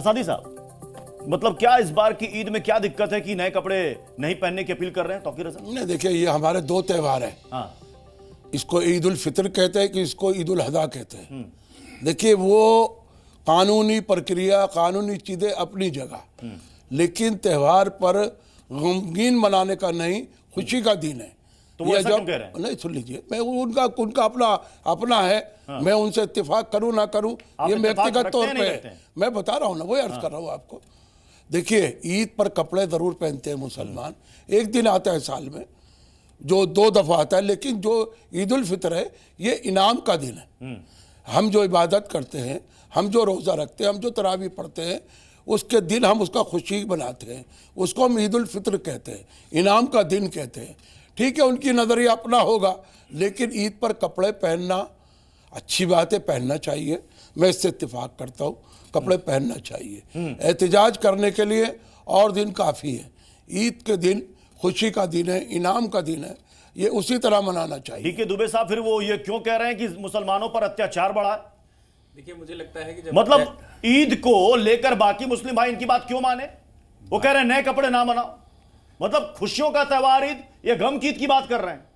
असादी साहब, मतलब क्या इस बार की ईद में क्या दिक्कत है कि नए कपड़े नहीं पहनने की अपील कर रहे हैं तौकीर हसन? नहीं, देखिए, ये हमारे दो त्यौहार हैं। हाँ, इसको ईद उल फितर कहते हैं कि इसको ईद उल अज़हा कहते हैं। देखिए, वो कानूनी प्रक्रिया, कानूनी चीज़ें अपनी जगह, लेकिन त्यौहार पर गमगीन मनाने का नहीं, खुशी का दिन है। तो वो ऐसा क्यों कह रहे हैं? नहीं, सुन लीजिए, मैं उनका अपना है। हाँ। मैं उनसे इत्तेफाक करूं ना करूं, ये व्यक्तिगत तौर पे है। मैं बता रहा हूं ना, वही अर्ज कर रहा हूं आपको। देखिए, ईद पर कपड़े जरूर पहनते हैं मुसलमान, एक दिन आता है साल में जो 2 दफा आता है, लेकिन जो ईद उल फितर है ये इनाम का दिन है। हम जो इबादत करते हैं, हम जो रोज़ा रखते हैं, हम जो तरावी पढ़ते हैं, उसके दिन हम उसका खुशी बनाते हैं, उसको हम ईद उल फितर कहते हैं, इनाम का दिन कहते हैं। ठीक है, उनकी नज़रिया अपना होगा, लेकिन ईद पर कपड़े पहनना अच्छी बात है, पहनना चाहिए। मैं इससे इत्तेफाक करता हूँ, कपड़े पहनना चाहिए। एहतजाज करने के लिए और दिन काफ़ी है। ईद के दिन खुशी का दिन है, इनाम का दिन है, ये उसी तरह मनाना चाहिए। डीके दुबे साहब, फिर वो ये क्यों कह रहे हैं कि मुसलमानों पर अत्याचार बढ़ा? देखिए, मुझे लगता है कि मतलब ईद को लेकर बाकी मुस्लिम भाई इनकी बात क्यों माने? वो कह रहे हैं नए कपड़े ना मनाओ, मतलब खुशियों का त्योहार ईद, ये गम की ईद की बात कर रहे हैं।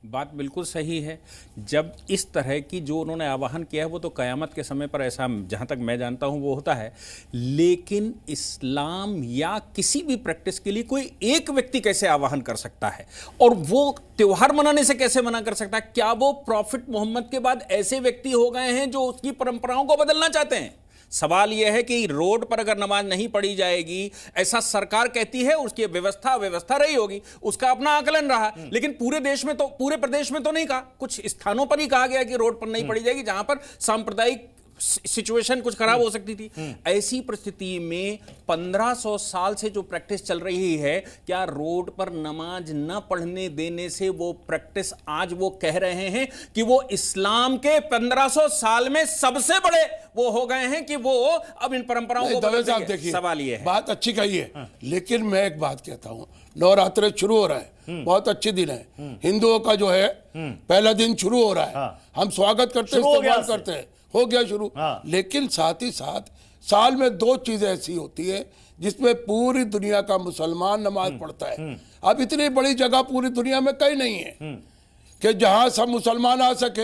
बात बिल्कुल सही है। जब इस तरह की जो उन्होंने आह्वान किया है वो तो क़यामत के समय पर ऐसा, जहाँ तक मैं जानता हूँ, वो होता है। लेकिन इस्लाम या किसी भी प्रैक्टिस के लिए कोई एक व्यक्ति कैसे आह्वान कर सकता है और वो त्यौहार मनाने से कैसे मना कर सकता है? क्या वो प्रॉफिट मोहम्मद के बाद ऐसे व्यक्ति हो गए हैं जो उसकी परंपराओं को बदलना चाहते हैं? सवाल यह है कि रोड पर अगर नमाज नहीं पढ़ी जाएगी, ऐसा सरकार कहती है, उसकी व्यवस्था रही होगी, उसका अपना आकलन रहा, लेकिन पूरे देश में तो, पूरे प्रदेश में तो नहीं कहा। कुछ स्थानों पर ही कहा गया कि रोड पर नहीं पढ़ी जाएगी, जहां पर सांप्रदायिक सिचुएशन कुछ खराब हो सकती थी। ऐसी परिस्थिति में 1500 साल से जो प्रैक्टिस चल रही है, क्या रोड पर नमाज न पढ़ने देने से वो प्रैक्टिस आज वो कह रहे हैं कि वो इस्लाम के 1500 साल में सबसे बड़े वो हो गए हैं कि वो अब इन परंपराओं को बदल देंगे? सवाल ये है। बात अच्छी कही है, लेकिन मैं एक बात कहता हूं, नवरात्र शुरू हो रहा है, बहुत अच्छे दिन है। हिंदुओं का जो है पहला दिन शुरू हो रहा है, हम स्वागत करते हैं, इस्तेमाल करते हैं, हो गया शुरू। लेकिन साथ ही साथ साल में 2 चीजें ऐसी होती है जिसमें पूरी दुनिया का मुसलमान नमाज पढ़ता है। अब इतनी बड़ी जगह पूरी दुनिया में कहीं नहीं है कि जहां सब मुसलमान आ सके।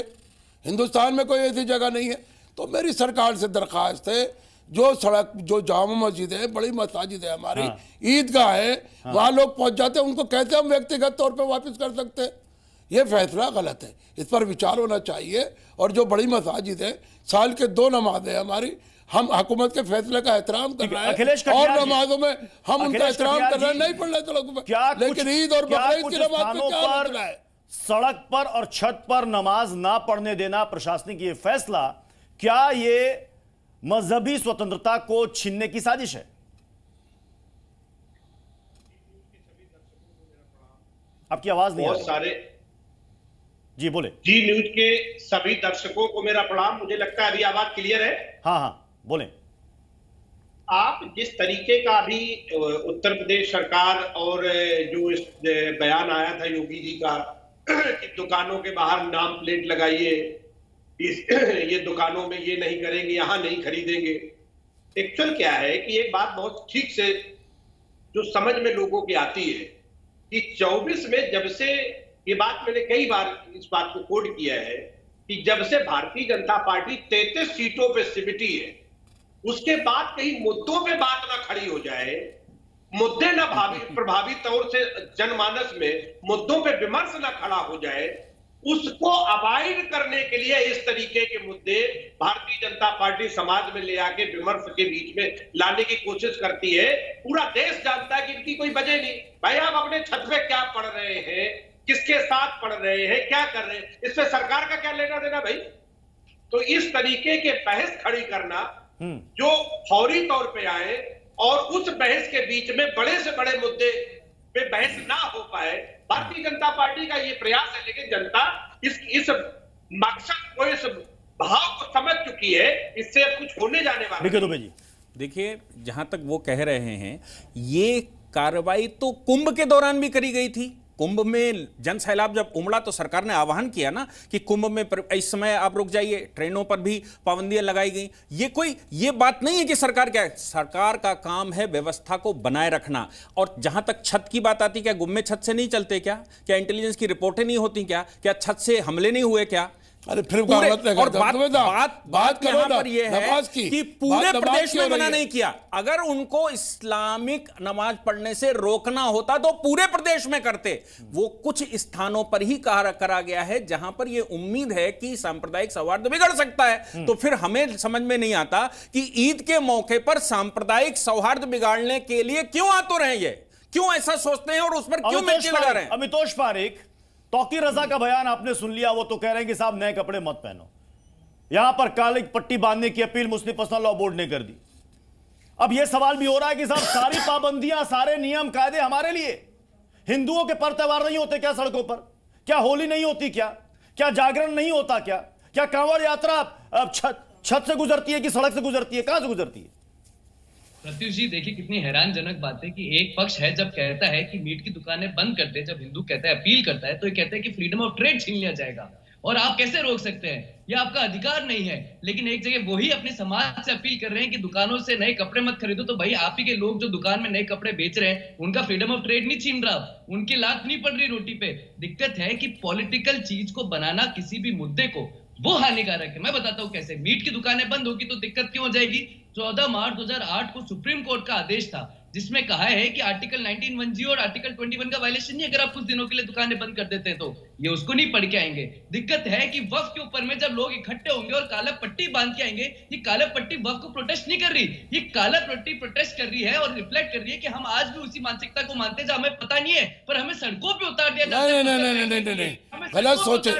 हिंदुस्तान में कोई ऐसी जगह नहीं है। तो मेरी सरकार से दरख्वास्त है, जो सड़क, जो जामा मस्जिद है, बड़ी मसाजिद है हमारी, ईदगाह है, वहां लोग पहुंच जाते हैं, उनको कहते हैं हम व्यक्तिगत तौर पर वापस कर सकते हैं। ये फैसला गलत है, इस पर विचार होना चाहिए। और जो बड़ी मसाजिद है, साल के 2 नमाजें हमारी, हम हुकूमत के फैसले का एहतराम कर रहे हैं और नमाजों में हम उनका एहतराम कर रहे हैं, नहीं पढ़ रहे तो लोगों में। लेकिन ईद और बकरीद की नमाज में क्या मसला है? सड़क पर और छत पर नमाज ना पढ़ने देना प्रशासनिक ये फैसला, क्या ये मजहबी स्वतंत्रता को छीनने की साजिश है? आपकी आवाज नहीं आ रही। बहुत सारे जी बोले। जी न्यूज के सभी दर्शकों को मेरा प्रणाम। मुझे लगता है अभी आवाज क्लियर है। हाँ हाँ बोले। आप जिस तरीके का अभी उत्तर प्रदेश सरकार और जो इस बयान आया था योगी जी का कि दुकानों के बाहर नाम प्लेट लगाइए, ये दुकानों में ये नहीं करेंगे, यहां नहीं खरीदेंगे। एक्चुअल क्या है कि एक बात बहुत ठीक से जो समझ में लोगों की आती है कि 24 में जब से, ये बात मैंने कई बार इस बात को कोट किया है कि जब से भारतीय जनता पार्टी 33 सीटों पे सिमटी है, उसके बाद कहीं मुद्दों पे बात ना खड़ी हो जाए, मुद्दे ना प्रभावी तौर से जनमानस में मुद्दों पे विमर्श ना खड़ा हो जाए, उसको अवॉइड करने के लिए इस तरीके के मुद्दे भारतीय जनता पार्टी समाज में ले आके विमर्श के बीच में लाने की कोशिश करती है। पूरा देश जानता है कि इनकी कोई वजह नहीं। भाई आप अपने छत पे क्या पढ़ रहे हैं, किसके साथ पढ़ रहे हैं, क्या कर रहे हैं, इसमें सरकार का क्या लेना देना भाई? तो इस तरीके के बहस खड़ी करना जो फौरी तौर पे आए और उस बहस के बीच में बड़े से बड़े मुद्दे पे बहस ना हो पाए, भारतीय जनता पार्टी का ये प्रयास है। लेकिन जनता इस मकसद को, इस भाव को समझ चुकी है, इससे अब कुछ होने जाने वाला है। देखिए, जहां तक वो कह रहे हैं, ये कार्रवाई तो कुंभ के दौरान भी करी गई थी। कुंभ में जन सैलाब जब उमड़ा तो सरकार ने आह्वान किया ना कि कुंभ में इस समय आप रुक जाइए, ट्रेनों पर भी पाबंदियां लगाई गई। ये बात नहीं है कि सरकार क्या है, सरकार का काम है व्यवस्था को बनाए रखना। और जहां तक छत की बात आती, क्या गुम्मे छत से नहीं चलते? क्या इंटेलिजेंस की रिपोर्टें नहीं होती? क्या छत से हमले नहीं हुए? क्या अरे फिर और बात यहां पर यह है कि पूरे प्रदेश में मना नहीं किया। अगर उनको इस्लामिक नमाज पढ़ने से रोकना होता तो पूरे प्रदेश में करते। वो कुछ स्थानों पर ही करा गया है जहां पर यह उम्मीद है कि सांप्रदायिक सौहार्द बिगड़ सकता है। तो फिर हमें समझ में नहीं आता कि ईद के मौके पर सांप्रदायिक सौहार्द बिगाड़ने के लिए क्यों आतुर हैं, ये क्यों ऐसा सोचते हैं और उस पर क्यों मिर्ची लगा रहे हैं? अमितोष पारेख, तौकीर रजा का बयान आपने सुन लिया। वो तो कह रहे हैं कि साहब नए कपड़े मत पहनो। यहां पर काली पट्टी बांधने की अपील मुस्लिम पर्सनल लॉ बोर्ड ने कर दी। अब यह सवाल भी हो रहा है कि साहब सारी पाबंदियां, सारे नियम कायदे हमारे लिए, हिंदुओं के पर्व त्योहार नहीं होते क्या सड़कों पर? क्या होली नहीं होती? क्या जागरण नहीं होता? क्या कांवड़ यात्रा छत से गुजरती है कि सड़क से गुजरती है? कहां से गुजरती है? प्रत्युष जी, देखिए कितनी हैरानजनक बात है कि एक पक्ष है जब कहता है कि मीट की दुकानें बंद कर दे, जब हिंदू कहता है, अपील करता है, तो ये कहता है कि फ्रीडम ऑफ ट्रेड छीन लिया जाएगा और आप कैसे रोक सकते हैं, ये आपका अधिकार नहीं है। लेकिन एक जगह वही अपने समाज से अपील कर रहे हैं कि दुकानों से नए कपड़े मत खरीदो। तो भाई आप ही के लोग जो दुकान में नए कपड़े बेच रहे हैं, उनका फ्रीडम ऑफ ट्रेड नहीं छीन रहा, उनकी लात नहीं पड़ रही रोटी पे। दिक्कत है कि पॉलिटिकल चीज को बनाना किसी भी मुद्दे को, वो हानिकारक है। मैं बताता हूं कैसे। मीट की दुकानें बंद होगी तो दिक्कत क्यों हो जाएगी? 14 मार्च 2008 को सुप्रीम कोर्ट का आदेश था जिसमें कहा है कि आर्टिकल 19(1) और आर्टिकल 21 का वायलेशन नहीं अगर आप कुछ दिनों के लिए दुकानें बंद कर देते हैं तो। ये उसको नहीं पढ़ के आएंगे। दिक्कत है कि वक्फ के ऊपर में जब लोग इकट्ठे होंगे और काला पट्टी बांध के आएंगे, ये काला पट्टी वक्फ को प्रोटेस्ट नहीं कर रही, ये काला पट्टी प्रोटेस्ट कर रही है और रिफ्लेक्ट कर रही है कि हम आज भी उसी मानसिकता को मानते हैं जो हमें पता नहीं है पर हमें सड़कों पे उतार दिया जाता है। नहीं, गलत सोचे।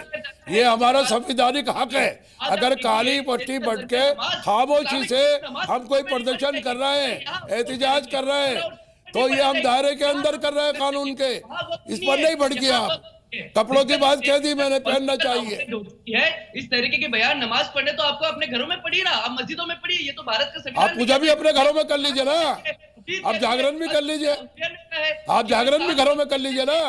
ये हमारा संवैधानिक हक है। अगर काली पट्टी बट के खामोशी से हम कोई प्रदर्शन कर रहे हैं, एहतजाज कर रहे हैं, तो ये हम दायरे के अंदर कर रहे हैं कानून के। इस पर नहीं भड़किए आप। कपड़ों की बात कह दी मैंने, पहनना चाहिए। इस तरीके के बयान नमाज पढ़ने तो आपको अपने घरों में पढ़िए ना, आप मस्जिदों में पढ़िए। ये तो भारत का संविधान। आप पूजा भी अपने घरों में कर लीजिए ना, आप जागरण भी कर लीजिए, आप जागरण भी घरों में कर लीजिए ना।